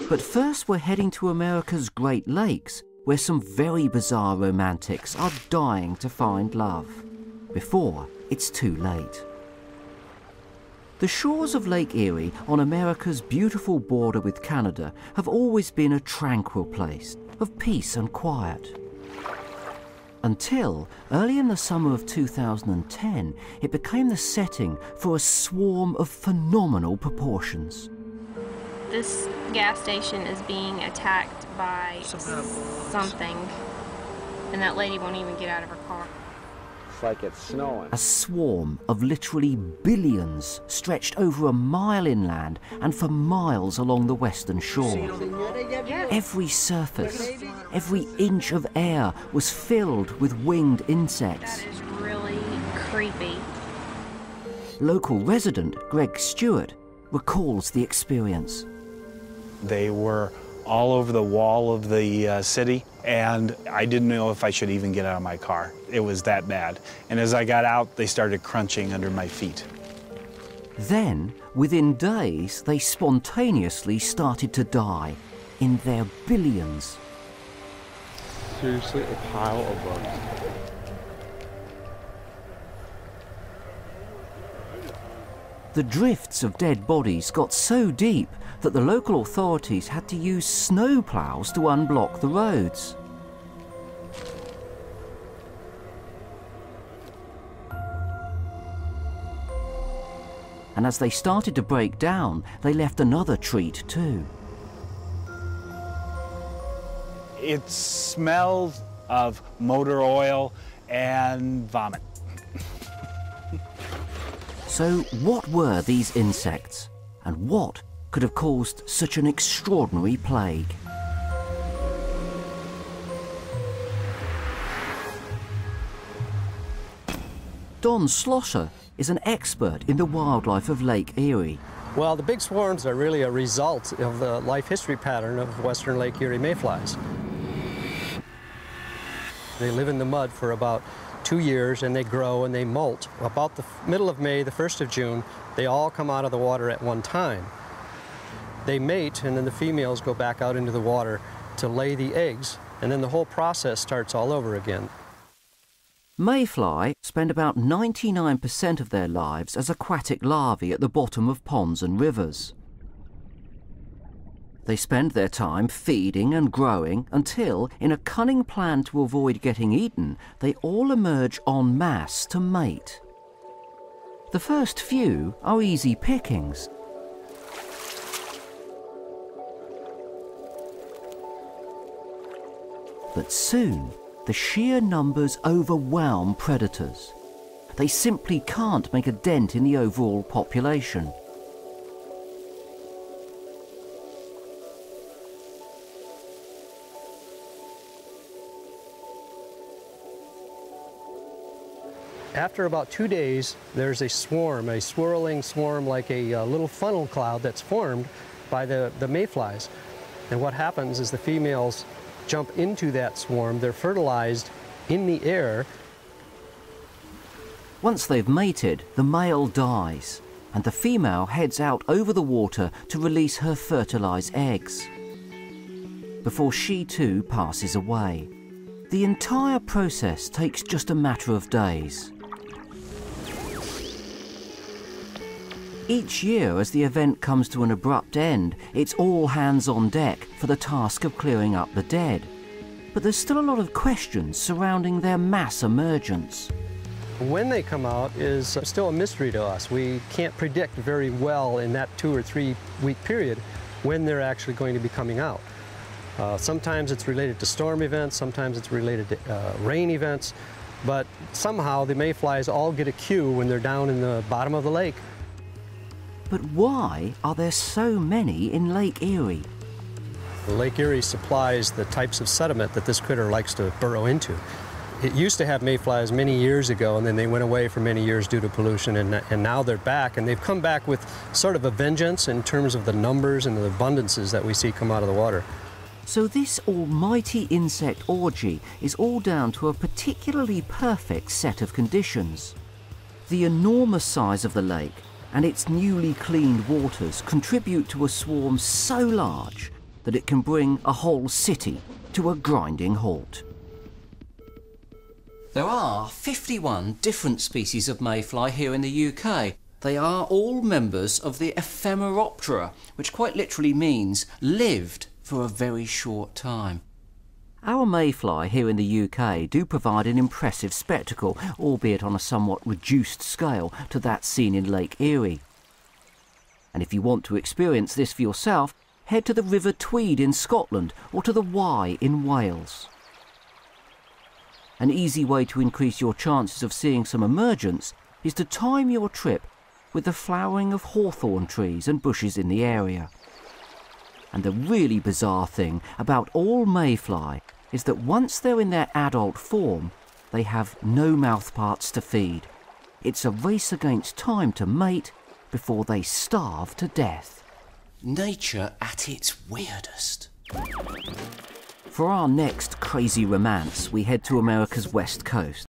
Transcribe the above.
But first we're heading to America's Great Lakes, where some very bizarre romantics are dying to find love, before it's too late. The shores of Lake Erie on America's beautiful border with Canada have always been a tranquil place of peace and quiet. Until, early in the summer of 2010, it became the setting for a swarm of phenomenal proportions. This gas station is being attacked by something, and that lady won't even get out of her car. It's like it's snowing. A swarm of literally billions stretched over a mile inland and for miles along the western shore. Every surface, every inch of air was filled with winged insects. That is really creepy. Local resident Greg Stewart recalls the experience. They were all over the wall of the city, and I didn't know if I should even get out of my car. It was that bad. And as I got out, they started crunching under my feet. Then, within days, they spontaneously started to die in their billions. Seriously, a pile of bugs. The drifts of dead bodies got so deep that the local authorities had to use snow plows to unblock the roads. And as they started to break down, they left another treat too. It smelled of motor oil and vomit. So what were these insects, and what could have caused such an extraordinary plague? Don Slosser is an expert in the wildlife of Lake Erie. Well, the big swarms are really a result of the life history pattern of western Lake Erie mayflies. They live in the mud for about 2 years, and they grow and they molt. About the middle of May, the 1st of June, they all come out of the water at one time. They mate, and then the females go back out into the water to lay the eggs, and then the whole process starts all over again. Mayfly spend about 99% of their lives as aquatic larvae at the bottom of ponds and rivers. They spend their time feeding and growing until, in a cunning plan to avoid getting eaten, they all emerge en masse to mate. The first few are easy pickings. But soon, the sheer numbers overwhelm predators. They simply can't make a dent in the overall population. After about 2 days, there's a swarm, a swirling swarm like a little funnel cloud that's formed by the mayflies. And what happens is the females jump into that swarm. They're fertilized in the air. Once they've mated, the male dies, and the female heads out over the water to release her fertilized eggs, before she too passes away. The entire process takes just a matter of days. Each year, as the event comes to an abrupt end, it's all hands on deck for the task of clearing up the dead. But there's still a lot of questions surrounding their mass emergence. When they come out is still a mystery to us. We can't predict very well in that 2 or 3 week period when they're actually going to be coming out. Sometimes it's related to storm events, sometimes it's related to rain events, but somehow the mayflies all get a cue when they're down in the bottom of the lake. But why are there so many in Lake Erie? Lake Erie supplies the types of sediment that this critter likes to burrow into. It used to have mayflies many years ago, and then they went away for many years due to pollution, and now they're back, and they've come back with sort of a vengeance in terms of the numbers and the abundances that we see come out of the water. So this almighty insect orgy is all down to a particularly perfect set of conditions. The enormous size of the lake and its newly cleaned waters contribute to a swarm so large that it can bring a whole city to a grinding halt. There are 51 different species of mayfly here in the UK. They are all members of the Ephemeroptera, which quite literally means lived for a very short time. Our mayfly here in the UK do provide an impressive spectacle, albeit on a somewhat reduced scale to that seen in Lake Erie. And if you want to experience this for yourself, head to the River Tweed in Scotland or to the Wye in Wales. An easy way to increase your chances of seeing some emergence is to time your trip with the flowering of hawthorn trees and bushes in the area. And the really bizarre thing about all mayfly is that once they're in their adult form, they have no mouthparts to feed. It's a race against time to mate before they starve to death. Nature at its weirdest. For our next crazy romance, we head to America's west coast.